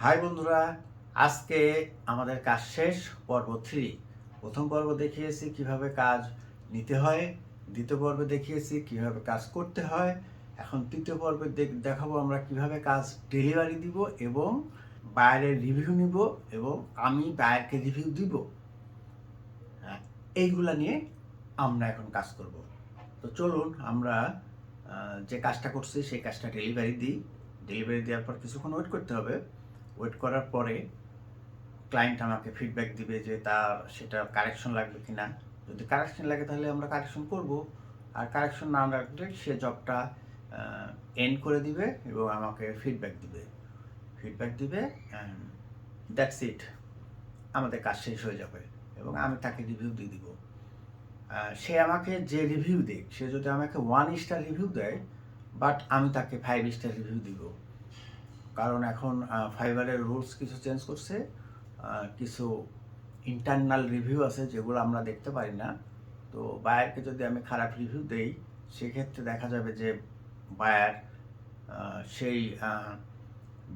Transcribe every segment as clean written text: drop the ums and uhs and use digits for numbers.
High বন্ধুরা, আজকে আমাদের কাজ শেষ। পর্ব 3। প্রথম পর্ব দেখিয়েছি কিভাবে কাজ নিতে হয়, দ্বিতীয় পর্বে দেখিয়েছি কিভাবে কাজ করতে হয়। এখন তৃতীয় পর্বে দেখাবো আমরা কিভাবে কাজ ডেলিভারি দিব এবং বায়ারের রিভিউ নিব এবং আমি বায়ারকে রিভিউ দিব। এইগুলা নিয়ে আমরা এখন কাজ করব। তো চলুন আমরা যে কাজটা করছি সেই কাজটা ডেলিভারি দিই। ডেলিভারি দেওয়ার পর কিছুক্ষণ ওয়েট করতে হবে। ওয়েট করার পরে ক্লায়েন্ট আমাকে ফিডব্যাক দিবে যে তার সেটা কারেকশন লাগবে কি না। যদি কারেকশন লাগে তাহলে আমরা কারেকশন করব, আর কারেকশন না লাগলে সে জবটা এন্ড করে দিবে এবং আমাকে ফিডব্যাক দিবে। দ্যাটস ইট, আমাদের কাজ শেষ হয়ে যাবে এবং আমি তাকে রিভিউ দিয়ে দিব। সে আমাকে যে রিভিউ দেয়, সে যদি আমাকে 1 স্টার রিভিউ দেয়, বাট আমি তাকে 5 স্টার রিভিউ দিব। কারণ এখন ফাইবারের রুলস কিছু চেঞ্জ করছে। কিছু ইন্টারনাল রিভিউ আছে যেগুলো আমরা দেখতে পারি না। তো বায়ারকে যদি আমি খারাপ রিভিউ দেই, সেক্ষেত্রে দেখা যাবে যে বায়ার সেই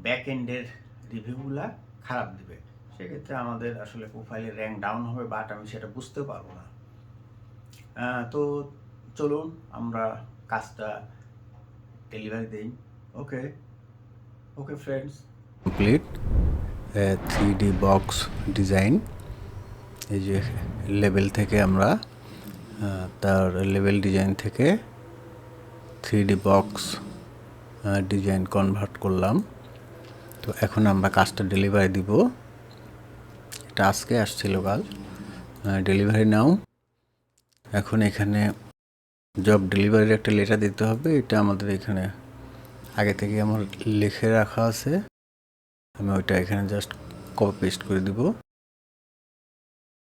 ব্যাক এন্ডের রিভিউগুলা খারাপ দিবে। সেক্ষেত্রে আমাদের আসলে প্রোফাইলের র্যাঙ্ক ডাউন হবে, বাট আমি সেটা বুঝতে পারবো না। তো চলুন আমরা কাজটা ডেলিভারি দিই। Okay friends, complete 3D box design. এই যে লেবেল থেকে আমরা তার লেবেল ডিজাইন থেকে 3D বক্স ডিজাইন কনভার্ট করলাম। তো এখন আমরা কাজটা ডেলিভারি দিব। এটা আজকে আসছিল কাজ, ডেলিভারি নাও। এখন এখানে জব ডেলিভারির একটা লেটার দিতে হবে। এটা আমাদের এখানে আগে থেকে আমার লিখে রাখা আছে, আমি ওইটা এখানে জাস্ট কপি পেস্ট করে দিব।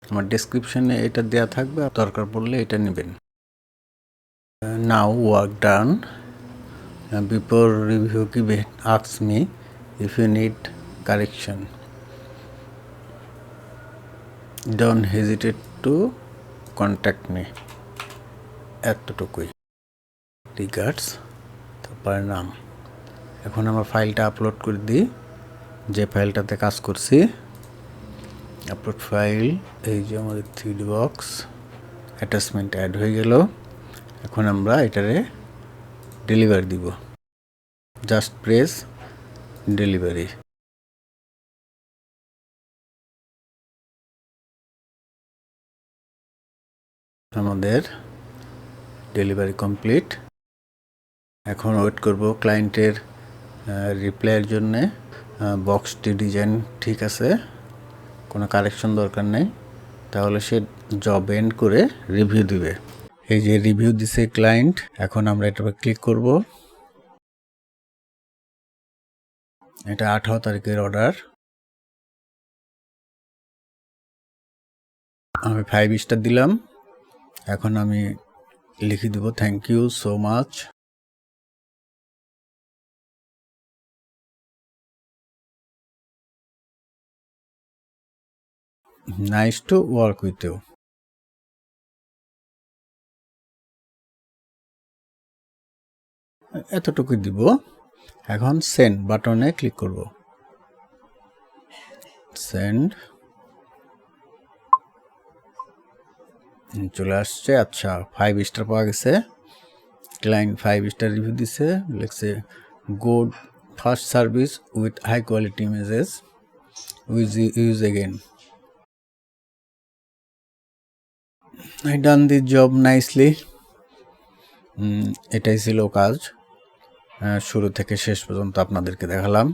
আমার ডেসক্রিপশনে এটা দেওয়া থাকবে, দরকার পড়লে এটা নেবেন। Now work done before review given ask me if you need correction, don't hesitate to contact me. এতটুকুই, রিগার্ডস। তারপরে নাম। এখন আমার ফাইলটা আপলোড করে দিই, যে ফাইলটাতে কাজ করছি। আপলোড ফাইল, এই যে আমাদের 3D বক্স অ্যাটাচমেন্ট অ্যাড হয়ে গেল। এখন আমরা এটারে ডেলিভারি দিব। Just press delivery. আমাদের ডেলিভারি কমপ্লিট। এখন ওয়েট করব ক্লায়েন্টের রিপ্লাইয়ের জন্যে। বক্সটি ডিজাইন ঠিক আছে, কোনো কারেকশন দরকার নেই, তাহলে সে জব এন্ড করে রিভিউ দিবে। এই যে রিভিউ দিছে ক্লায়েন্ট। এখন আমরা এটা ক্লিক করব। এটা 18 তারিখের অর্ডার। আমি 5 স্টার দিলাম। এখন আমি লিখে দিব thank you so much. Nice to work with you. এতটুকু দিব। এখন সেন্ড বাটনে ক্লিক করব। সেন্ড চলে আসছে। আচ্ছা, 5 স্টার পাওয়া গেছে। ক্লায়েন্ট 5 স্টার রিভিউ দিছে, লিখছে good fast service with high quality images, will use again. I done this job nicely. এটাই ছিল কাজ, শুরু থেকে শেষ পর্যন্ত আপনাদেরকে দেখালাম।